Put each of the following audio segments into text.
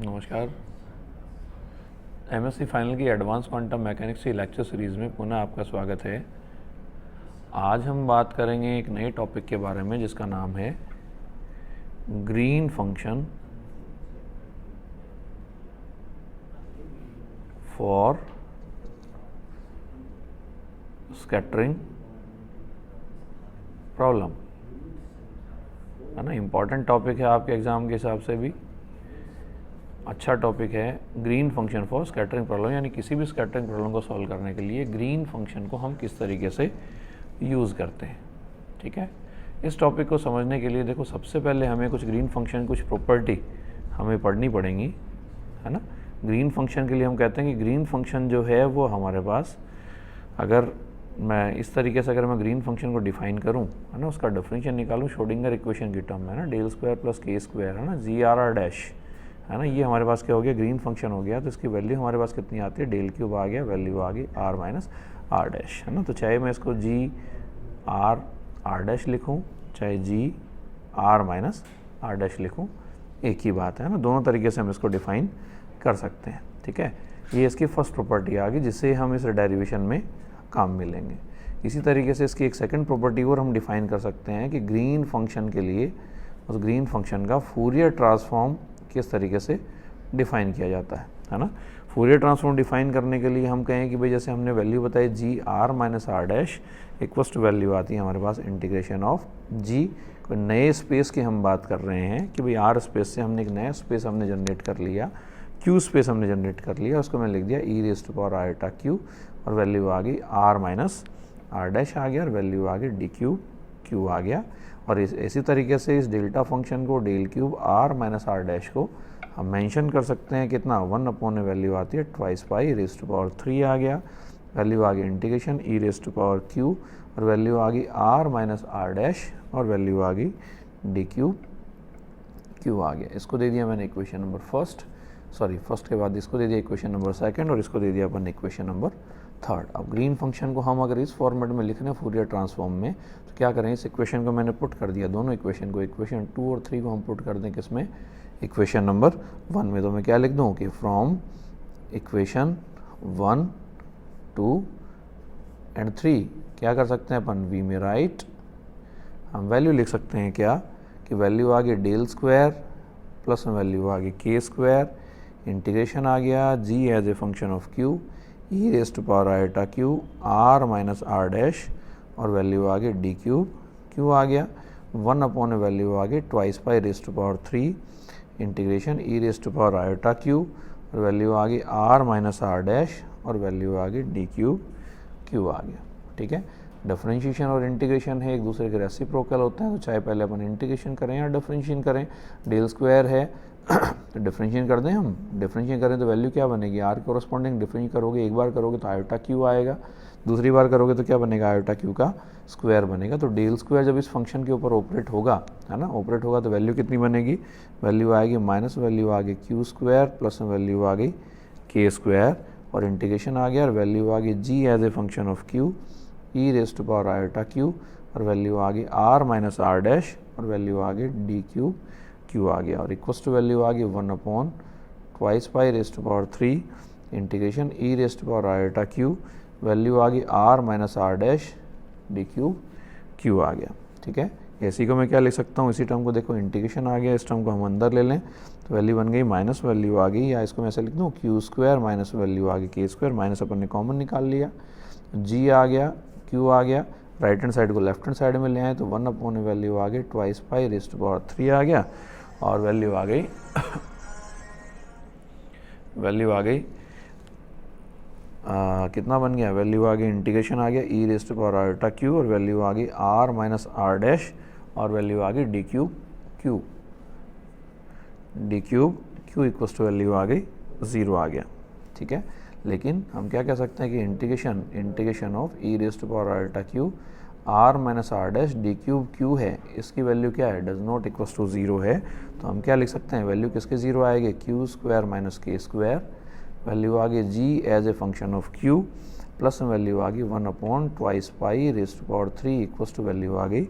नमस्कार। MSc final की advance quantum mechanics की लेक्चर सीरीज़ में पुनः आपका स्वागत है। आज हम बात करेंगे एक नए टॉपिक के बारे में जिसका नाम है green function for scattering problem, है ना। इम्पॉर्टेंट टॉपिक है आपके एग्ज़ाम के हिसाब से भी अच्छा टॉपिक है। Green function for scattering problem, यानी किसी भी स्कैटरिंग प्रॉब्लम को सॉल्व करने के लिए ग्रीन फंक्शन को हम किस तरीके से यूज़ करते हैं। ठीक है, इस टॉपिक को समझने के लिए देखो, सबसे पहले हमें कुछ ग्रीन फंक्शन कुछ प्रॉपर्टी हमें पढ़नी पड़ेंगी, है ना। ग्रीन फंक्शन के लिए हम कहते हैं कि ग्रीन फंक्शन जो है वो हमारे पास, अगर मैं इस तरीके से अगर मैं ग्रीन फंक्शन को डिफाइन करूं, है ना, उसका डिफरेंशियल निकालूं श्रोडिंगर इक्वेशन की टर्म में, ना, डेल स्क्वायर प्लस के स्क्वायर, है ना, जी आर आर डैश, है ना, ये हमारे पास क्या हो गया, ग्रीन फंक्शन हो गया। तो इसकी वैल्यू हमारे पास कितनी आती है, डेल क्यूब आ गया, वैल्यू आ गई आर माइनस आर डैश, है ना। तो चाहे मैं इसको जी आर आर डैश लिखूँ, चाहे जी आर माइनस आर डैश लिखूँ, एक ही बात है ना। दोनों तरीके से हम इसको डिफाइन कर सकते हैं। ठीक है, ये इसकी फर्स्ट प्रॉपर्टी आ गई जिससे हम इस डेरिवेशन में काम मिलेंगे। इसी तरीके से इसकी एक सेकंड प्रॉपर्टी और हम डिफाइन कर सकते हैं कि ग्रीन फंक्शन के लिए उस ग्रीन फंक्शन का फूरियर ट्रांसफॉर्म किस तरीके से डिफाइन किया जाता है ना। फूरियर ट्रांसफॉर्म डिफाइन करने के लिए हम कहें कि भाई जैसे हमने वैल्यू बताई G are minus are dash equals to value आती है हमारे पास इंटीग्रेशन ऑफ जी, कोई नए स्पेस की हम बात कर रहे हैं कि भाई आर स्पेस से हमने एक नया स्पेस हमने जनरेट कर लिया, क्यू स्पेस हमने जनरेट कर लिया, उसको मैं लिख दिया e raise to power iota Q, और वैल्यू आ गई आर माइनस आर डैश आ गया, और वैल्यू आ गई डी क्यू क्यू आ गया। और इसी तरीके से इस डेल्टा फंक्शन को del cube r minus are dash को हम मेंशन कर सकते हैं कितना, 1 वैल्यू आती है twice pi raise to power 3 आ गया, वैल्यू आ गई integration E raise to power q, और वैल्यू आ गई आर माइनस आर डैश, और वैल्यू आ गई डी क्यूब क्यू आ गया। इसको दे दिया मैंने इक्वेशन नंबर फर्स्ट के बाद इसको दे दिया इक्वेशन नंबर सेकंड, और इसको दे दिया अपन इक्वेशन नंबर थर्ड। अब ग्रीन फंक्शन को हम अगर इस फॉर्मेट में लिख रहे हैं फूरियर ट्रांसफॉर्म में, तो क्या करें, इस इक्वेशन को मैंने पुट कर दिया, दोनों इक्वेशन को, इक्वेशन 2 और 3 को हम पुट कर दें किसमें, इक्वेशन नंबर 1 में। तो मैं क्या लिख दूँ कि फ्रॉम इक्वेशन 1 2 एंड 3 क्या कर सकते हैं अपन, वी में राइट, हम वैल्यू लिख सकते हैं क्या, कि वैल्यू आ गई डेल स्क्वायर प्लस वैल्यू आ गई के स्क्वायर, इंटीग्रेशन आ गया G as a function of Q E raise to power iota Q R minus are dash, और वैल्यू आ गई डी क्यूब क्यू आ गया, 1 वैल्यू आ गई twice pi raise to power 3 integration E raise to power iota Q, और value आ गई आर माइनस आर डैश, और वैल्यू आ गई डी क्यूब क्यू आ गया। ठीक है, डिफरेंशिएशन और इंटीग्रेशन है, एक दूसरे के रेसिप्रोकल होते हैं, तो चाहे पहले अपन इंटीग्रेशन करें या डिफरेंशिएशन करें। डेल स्क्वायर है तो डिफरेंशिएट कर दें, हम डिफरेंशिएट करें तो वैल्यू क्या बनेगी, आर कोरस्पॉन्डिंग डिफरेंशिएट करोगे, एक बार करोगे तो आयोटा क्यू आएगा, दूसरी बार करोगे तो क्या बनेगा, आयोटा क्यू का स्क्वायर बनेगा। तो डेल स्क्वायर जब इस फंक्शन के ऊपर ऑपरेट होगा, है ना, ऑपरेट होगा तो वैल्यू कितनी बनेगी, वैल्यू आएगी माइनस वैल्यू आ गई क्यू स्क्वायर प्लस वैल्यू आ गई के स्क्वायर, और इंटीग्रेशन आ गया, और वैल्यू आ गई G as a function of Q E raise to power iota Q, और वैल्यू आ गई आर माइनस आर डैश, और वैल्यू आ गई डी क्यू क्यू आ गया, और इक्वल्स टू वैल्यू आ गई 1 twice pi raise to power 3 integration E raise to power iota Q, value आ गई are minus are dash D Q Q आ गया। ठीक है, इसी को मैं क्या लिख सकता हूँ, इसी टर्म को देखो इंटीग्रेशन आ गया, इस टर्म को हम अंदर ले लें तो वैल्यू बन गई माइनस वैल्यू आ गई, या इसको मैं ऐसे लिख दूँ क्यू स्क्वायर माइनस वैल्यू आ गई के स्क्वायर, माइनस अपन ने कॉमन निकाल लिया, जी आ गया क्यू आ गया, राइट हैंड साइड को लेफ्ट हैंड साइड में ले आए तो 1 वैल्यू आ गई twice pi raise to power 3 आ गया, और वैल्यू आ गई कितना बन गया, वैल्यू आ गई इंटीग्रेशन आ गया E raise to power iota Q, और वैल्यू आ गई आर माइनस आर डैश, और वैल्यू आ गई D cube Q equals to value आ गई 0 आ गया। ठीक है, लेकिन हम क्या कह सकते हैं कि integration of e raise to power iota Q R minus are dash d cube q है, इसकी वैल्यू क्या है, डज नॉट इक्वल्स टू 0 है, तो हम क्या लिख सकते हैं, वैल्यू किसके 0 आएगी, Q square minus K square, value आ गई G as a function of Q, plus value आ गई 1 twice pi raise to power 3 equals to value आ गई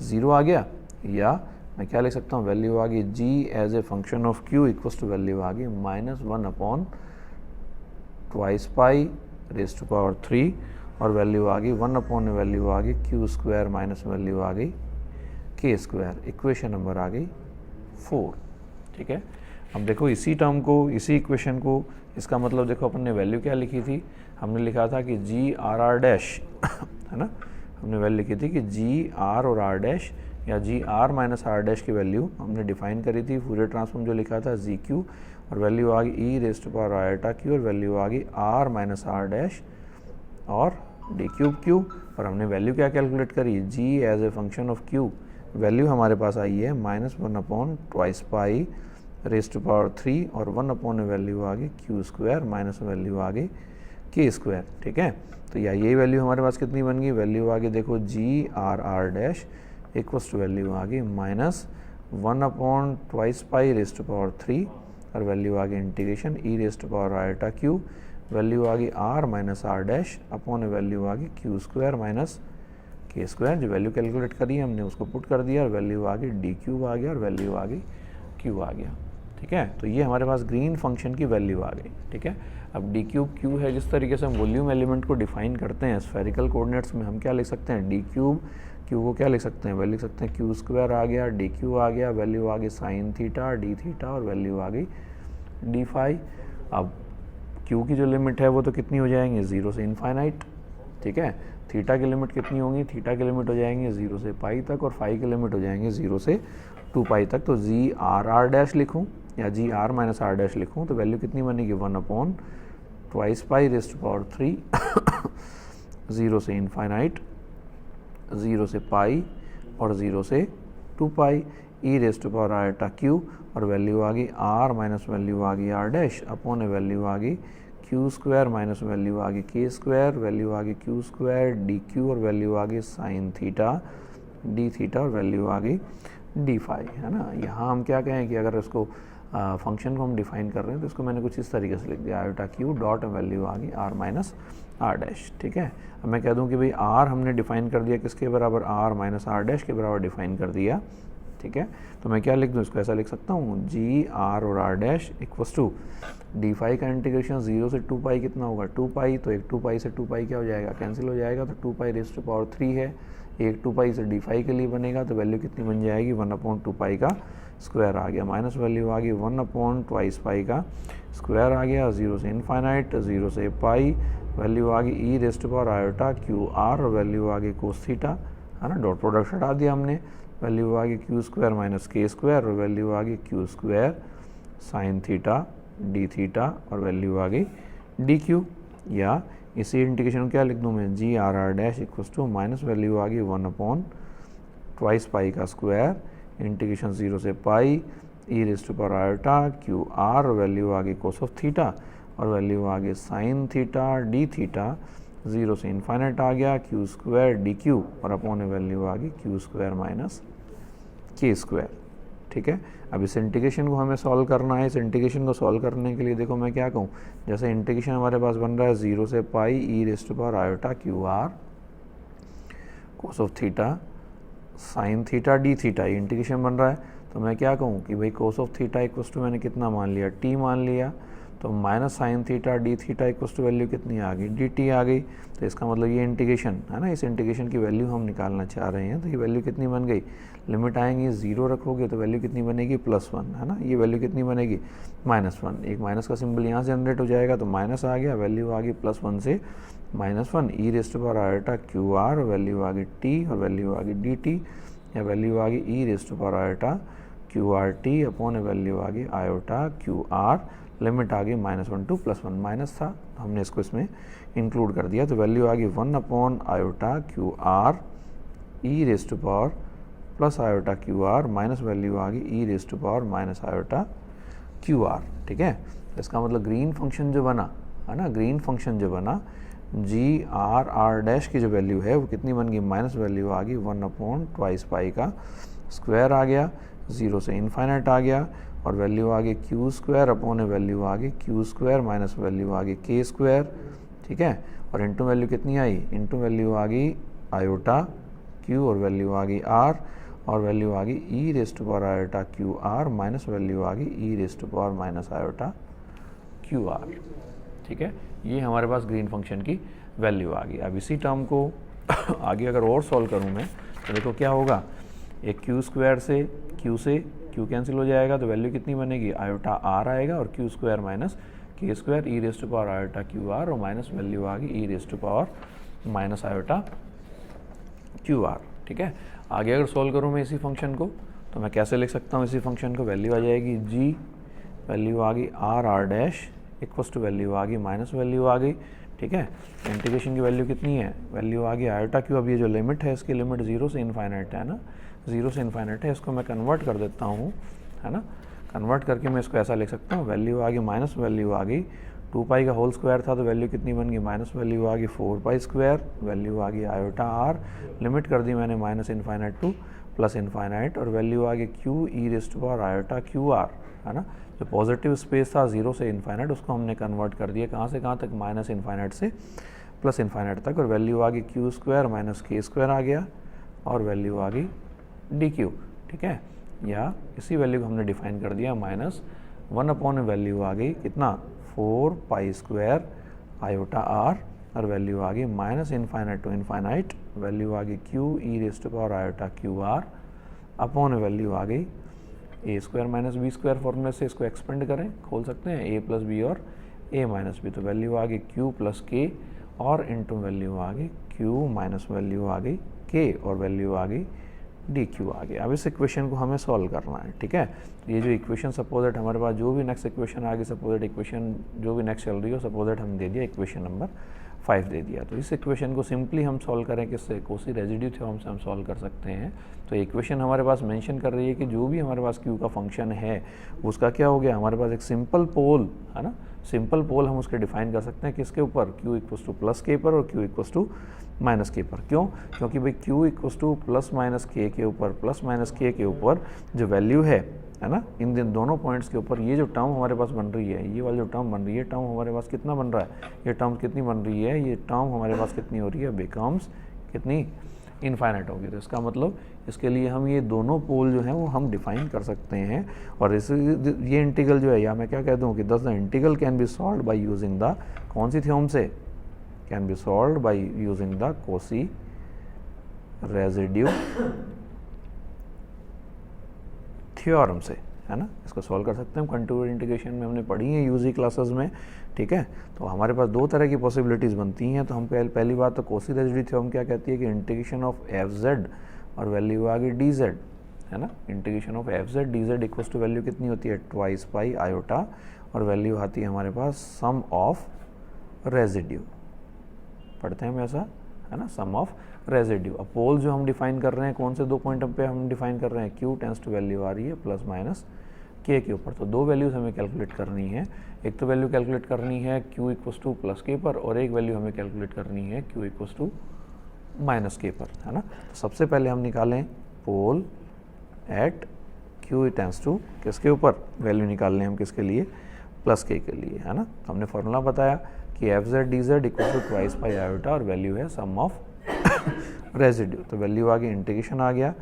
0 आ गया, या मैं क्या लिख सकता हूँ, वैल्यू आ गई G as a function of Q equals to value आ गई -1 upon twice pi raise to power 3 और वैल्यू आ गई 1 अपॉन वैल्यू आ गई क्यू स्क्वायर माइनस वैल्यू आ गई के स्क्वायर। इक्वेशन नंबर आ गई 4। ठीक है, अब देखो इसी टर्म को, इसी इक्वेशन को, इसका मतलब देखो अपन ने वैल्यू क्या लिखी थी, हमने लिखा था कि जी आर आर डैश है ना, हमने वैल्यू लिखी थी कि जी आर और आर डैश या g are minus are dash की वैल्यू हमने डिफाइन करी थी। फूरियर ट्रांसफॉर्म जो लिखा था जी क्यू और वैल्यू आ गई E raise to power iota Q और वैल्यू आ गई आर माइनस आर डैश और डी क्यूब क्यू। और हमने वैल्यू क्या कैलकुलेट करी, G as a function of Q, value हमारे पास आई है -1 upon twice pi raise to power 3 और 1 अपॉन वैल्यू आ गई क्यू स्क्वायर माइनस वैल्यू आ गई के स्क्वायर। ठीक है, तो यही वैल्यू हमारे पास कितनी बन गई, वैल्यू आ गई देखो G R R dash equals to value आ गई -1 upon twice pi raise to power 3 और वैल्यू आ गई integration E raise to power iota Q, value आ गई are minus are dash upon value आ गई Q square minus K square. जो वैल्यू कैलकुलेट करी है हमने उसको पुट कर दिया और वैल्यू आ गई डी क्यूब आ गया और वैल्यू आ गई क्यू आ गया। ठीक है, तो ये हमारे पास ग्रीन फंक्शन की वैल्यू आ गई। ठीक है, अब डी क्यूब क्यू है, जिस तरीके से हम वॉल्यूम एलिमेंट को डिफाइन करते हैं स्फेरिकल कोऑर्डिनेट्स में, हम क्या लिख सकते हैं, डी क्यूब क्यू को क्या लिख सकते हैं, वैल्यू लिख सकते हैं क्यू स्क्वायर आ गया, डी क्यू आ गया, वैल्यू आ गई साइन थीटा डी थीटा और वैल्यू आ गई डी फाई। अब क्यू की जो लिमिट है वो तो कितनी हो जाएंगी, 0 से इनफाइनाइट। ठीक है, थीटा की लिमिट कितनी होंगी, थीटा की लिमिट हो जाएंगे 0 से पाई तक और फाई की लिमिट हो जाएंगे 0 से 2 पाई तक। तो जी आर आर डैश लिखूँ या g are minus are dash लिखूँ तो वैल्यू कितनी बनेगी, 1 upon twice pi raise to power 3 0 से इनफाइनाइट, 0 से पाई और 0 से 2 pi E raise to power iota Q और वैल्यू आ गई आर माइनस वैल्यू आ गई आर डैश अपॉन वैल्यू आ गई क्यू स्क्वायर माइनस वैल्यू आ गई के स्क्वायर, वैल्यू आ गई क्यू स्क्वायर डी क्यू और वैल्यू आ गई साइन थीटा डी थीटा और वैल्यू आ गई डी फाई। है ना, यहाँ हम क्या कहें कि अगर इसको फंक्शन को हम डिफाइन कर रहे हैं तो इसको मैंने कुछ इस तरीके से लिख दिया, आयोटा क्यू डॉट वैल्यू आ गई आर माइनस आर डैश। ठीक है, अब मैं कह दूँ कि भाई आर हमने डिफाइन कर दिया किसके बराबर, आर माइनस आर डैश के बराबर डिफाइन कर दिया। ठीक है, तो मैं क्या लिख दूँ, इसको ऐसा लिख सकता हूँ, जी आर और r dash equals to d phi का इंटीग्रेशन 0 से 2 पाई कितना होगा, 2 पाई, तो एक 2 पाई से 2 पाई क्या हो जाएगा, कैंसिल हो जाएगा, तो 2 पाई रेज टू पावर 3 है, एक 2 पाई से डी फाई के लिए बनेगा तो वैल्यू कितनी बन जाएगी, 1 अपॉन 2 पाई का स्क्वायर आ गया माइनस वैल्यू आ गई 1 अपॉन ट्वाइस पाई का स्क्वायर आ गया, 0 से इनफाइनाइट 0 से पाई, वैल्यू आ गई E raise to power iota Q R और वैल्यू आ गई कोस थीटा। है ना, डॉट प्रोडक्ट हटा दिया हमने, वैल्यू आ गई Q square minus K square और वैल्यू आ गई Q square sine theta D theta और वैल्यू आ गई डी क्यू। या इसी इंटीग्रेशन को क्या लिख दूँ मैं, G R R dash equals to minus value आ गई 1 अपॉन ट्वाइस पाई का स्क्वायर इंटीग्रेशन 0 से pi E raise to power iota Q R, value आ गई कोस ऑफ थीटा और वैल्यू आ गई साइन थीटा डी थीटा, 0 से इनफाइनाइट आ गया क्यू स्क्वायर डी क्यू और अपॉन वैल्यू आ गई Q square minus K square. ठीक है, अब इस इंटीग्रेशन को हमें सॉल्व करना है। इस इंटीग्रेशन को सॉल्व करने के लिए देखो मैं क्या कहूँ, जैसे इंटीग्रेशन हमारे पास बन रहा है 0 से pi E raise to power iota Q R cos of theta sine theta D theta, ये इंटीग्रेशन बन रहा है। तो मैं क्या कहूँ कि भाई cos of theta equals to मैंने कितना मान लिया, टी मान लिया, तो minus sine theta D theta equals to value कितनी आ गई, डी टी आ गई। तो इसका मतलब ये इंटीग्रेशन है ना, इस इंटीग्रेशन की वैल्यू हम निकालना चाह रहे हैं। तो ये वैल्यू कितनी बन गई, लिमिट आएंगी 0 रखोगे तो वैल्यू कितनी बनेगी +1। है ना, ये वैल्यू कितनी बनेगी -1, एक माइनस का सिंबल यहाँ से जनरेट हो जाएगा तो माइनस आ गया, वैल्यू आ गई +1 से -1 E raise to power iota Q R, value आ गई टी और वैल्यू आ गई डी टी, या वैल्यू आ गई E raise to power iota Q R T upon value आ गई आयोटा क्यू आर, लिमिट आ गई -1 टू +1, माइनस था तो हमने इसको इसमें इंक्लूड कर दिया। तो वैल्यू आ गई 1 upon iota Q R E raise to power plus iota Q R minus value आ गई E raise to power minus iota Q R. ठीक है, इसका मतलब ग्रीन फंक्शन जो बना है ना, ग्रीन फंक्शन जो बना जी आर आर डैश की जो वैल्यू है वो कितनी बन गई, माइनस वैल्यू आ गई 1 अपॉन ट्वाइस पाई का स्क्वायर आ गया, 0 से इनफाइनाइट आ गया और वैल्यू आ गई क्यू स्क्वायर अपॉन वैल्यू आ गई क्यू स्क्वायर माइनस वैल्यू आ गई के स्क्वायर। ठीक है, और इंटू वैल्यू कितनी आई, इंटू वैल्यू आ गई आयोटा क्यू और वैल्यू आ गई आर और वैल्यू आ गई E raise to power iota Q R minus value आ गई E raise to power minus iota Q R. ठीक है, ये हमारे पास ग्रीन फंक्शन की वैल्यू आ गई। अब इसी टर्म को आगे अगर और सॉल्व करूँ मैं तो देखो क्या होगा, एक क्यू स्क्वायर से क्यू कैंसिल हो जाएगा तो वैल्यू कितनी बनेगी, आयोटा आर आएगा और Q square minus K square E raise to power iota Q R और माइनस वैल्यू आ गई E raise to power minus iota Q R. ठीक है, आगे अगर सॉल्व करूँ मैं इसी फंक्शन को तो मैं कैसे लिख सकता हूँ इसी फंक्शन को, वैल्यू आ जाएगी जी, वैल्यू आ गई R R dash equals to value आ गई माइनस वैल्यू आ गई। ठीक है, इंटीग्रेशन की वैल्यू कितनी है, वैल्यू आ गई आयोटा क्यू। अब ये जो लिमिट है इसकी लिमिट 0 से इनफाइनाइट है ना, 0 से इनफाइनाइट है, इसको मैं कन्वर्ट कर देता हूँ, है ना। कन्वर्ट करके मैं इसको ऐसा लिख सकता हूँ, वैल्यू आ गई माइनस वैल्यू आ गई 2 पाई का होल स्क्वायर था तो वैल्यू कितनी बन गई, माइनस वैल्यू आ गई 4 पाई स्क्वायर, वैल्यू आ गई आयोटा आर, लिमिट कर दी मैंने minus infinite to plus infinite और वैल्यू आ गई Q E raise to power iota Q r, है ना। जो पॉजिटिव स्पेस था 0 से इनफाइनाइट उसको हमने कन्वर्ट कर दिया कहाँ से कहाँ तक, माइनस इनफाइनाइट से प्लस इनफाइनाइट तक और वैल्यू आ गई Q square minus K square आ गया और वैल्यू आ गई डी क्यू। ठीक है, या इसी वैल्यू को हमने डिफाइन कर दिया माइनस 1 अपॉन वैल्यू आ गई कितना 4 पाई स्क्वायर आयोटा आर और वैल्यू आ गई minus infinite to infinite, value आ गई Q E raise to power iota Q R upon value आ गई A square minus B square फॉर्मूले से इसको एक्सपेंड करें, खोल सकते हैं ए प्लस बी और ए माइनस बी, तो वैल्यू आ गई क्यू प्लस के और इंटू वैल्यू आ गई क्यू माइनस वैल्यू आ गई के और वैल्यू आ गई डी क्यू आ गई। अब इस इक्वेशन को हमें सॉल्व करना है। ठीक है, ये जो इक्वेशन सपोजिट हमारे पास जो भी नेक्स्ट इक्वेशन आ गई, सपोजिट इक्वेशन जो भी नेक्स्ट चल रही हो सपोजिट हम दे दिया इक्वेशन नंबर 5 दे दिया, तो इस इक्वेशन को सिंपली हम सॉल्व करें किससे, कोसी रेजिड्यू थ्योरम से हम सॉल्व कर सकते हैं। तो इक्वेशन हमारे पास मेंशन कर रही है कि जो भी हमारे पास क्यू का फंक्शन है उसका क्या हो गया, हमारे पास एक सिंपल पोल है ना, सिंपल पोल हम उसके डिफाइन कर सकते हैं किसके ऊपर, क्यू इक्वस टू प्लस के पर और क्यू इक्वस टू माइनस के पर। क्यों, क्योंकि भाई Q equals to plus minus के ऊपर प्लस माइनस के ऊपर जो वैल्यू है ना, इन दोनों पॉइंट्स के ऊपर ये जो टर्म हमारे पास बन रही है, ये वाली जो टर्म बन रही है, टर्म हमारे पास कितना बन रहा है, ये टर्म कितनी बन रही है, ये टर्म हमारे पास कितनी हो रही है, बिकम्स कितनी इनफाइनाइट होगी। तो इसका मतलब इसके लिए हम ये दोनों पोल जो हैं वो हम डिफाइन कर सकते हैं और इस ये इंटीग्रल जो है, या मैं क्या कह दूँ कि the integral can be solve by using the कौन सी थ्योरम से, can be solve by using the Kosi residue theorem से, है ना। इसको सॉल्व कर सकते हैं हम, कंटूर इंटीग्रेशन में हमने पढ़ी है यूजी क्लासेस में। ठीक है, तो हमारे पास दो तरह की पॉसिबिलिटीज़ बनती हैं। तो हम पहली बात तो कोसी रेजिड्यू थ्योरम क्या कहती है कि इंटीग्रेशन ऑफ एफ जेड और वैल्यू आ गई डी जेड, है ना। Integration of f z d z equals to value कितनी होती है, ट्वाइस पाई आयोटा और वैल्यू आती है हमारे पास सम ऑफ रेजिड्यू, पढ़ते हैं हम ऐसा, है ना, सम ऑफ रेजिड्यू। अब पोल जो हम डिफाइन कर रहे हैं कौन से दो पॉइंट पे हम डिफाइन कर रहे हैं, क्यू टेंस टू वैल्यू आ रही है प्लस माइनस के ऊपर। तो दो वैल्यूज हमें कैलकुलेट करनी है, एक तो वैल्यू कैलकुलेट करनी है क्यू इक्वस टू प्लस के पर और एक वैल्यू हमें कैलकुलेट करनी है क्यू इक्वस टू माइनस के पर, है ना। तो सबसे पहले हम निकालें pole at q tends to किसके ऊपर, वैल्यू निकाल लें हम किसके लिए, प्लस के लिए, है ना। हमने फॉर्मूला बताया कि f z d z equal to twice pi iota और वैल्यू है सम ऑफ रेजिड्यू। तो वैल्यू आ गई, इंटीग्रेशन आ गया,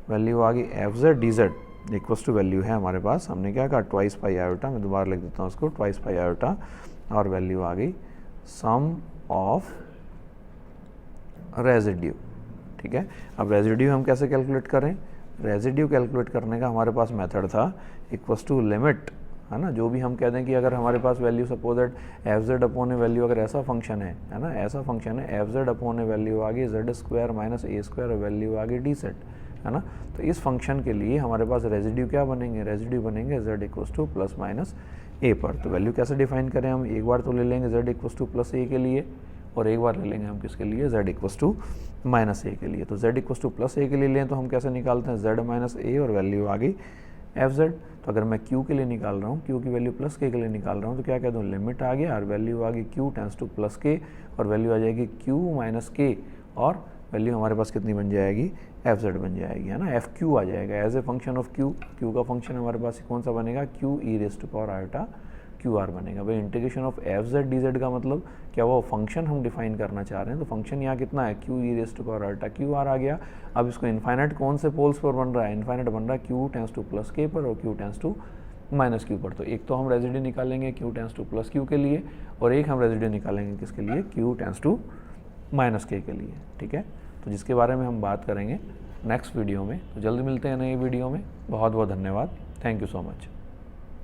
वैल्यू आ गई f z d z equals to value है हमारे पास, हमने क्या कहा ट्वाइस पाई आयोटा, मैं दोबारा लिख देता हूँ उसको, ट्वाइस पाई आयोटा और वैल्यू आ गई सम ऑफ रेजिड्यू। ठीक है, अब रेजिड्यू हम कैसे कैलकुलेट करें, रेजिड्यू कैलकुलेट करने का हमारे पास मेथड था इक्वल्स टू लिमिट, है ना। जो भी हम कह दें कि अगर हमारे पास value suppose that F Z upon A value अगर ऐसा फंक्शन है ना, ऐसा फंक्शन है F Z upon A value आ गई Z square minus A square और वैल्यू आ गई डी सेट, है ना। तो इस फंक्शन के लिए हमारे पास रेजिड्यू क्या बनेंगे, रेजिड्यू बनेंगे Z equals to plus minus A पर। तो वैल्यू कैसे डिफाइन करें हम, एक बार तो ले लेंगे जेड इक्वल्स टू प्लस ए के लिए और एक बार ले लेंगे हम किसके लिए, जेड इक्वल्स टू माइनस ए के लिए। तो जेड इक्वल्स टू प्लस ए के लिए लें तो हम कैसे निकालते हैं, जेड माइनस ए और वैल्यू आ गई एफ जेड। तो अगर मैं क्यू के लिए निकाल रहा हूँ, क्यू की वैल्यू प्लस के लिए निकाल रहा हूँ, तो क्या कह दूँ, लिमिट आ गया और वैल्यू आ गई क्यू टेंस टू प्लस के और वैल्यू आ जाएगी क्यू माइनस के और वैल्यू हमारे पास कितनी बन जाएगी, एफ जेड बन जाएगी, है ना। एफ क्यू आ जाएगा as a function of q, q का फंक्शन हमारे पास कौन सा बनेगा, q E raise to power iota Q r बनेगा। भाई integration of f z d z का मतलब क्या, वो फंक्शन हम डिफाइन करना चाह रहे हैं, तो फंक्शन यहाँ कितना है, Q E raise to power अल्टा क्यू आर आ गया। अब इसको इन्फाइनाइट कौन से पोल्स पर बन रहा है, इन्फाइनाइट बन रहा है क्यू टेंस टू प्लस के पर और q tends to minus q पर। तो एक तो हम रेजिड्यू निकालेंगे q tends to plus q के लिए, और एक हम रेजिड्यू निकालेंगे किसके लिए, क्यू टेंस टू माइनस के लिए। ठीक है, तो जिसके बारे में हम बात करेंगे नेक्स्ट वीडियो में। तो जल्द मिलते हैं नई वीडियो में। बहुत बहुत धन्यवाद। Thank you so much.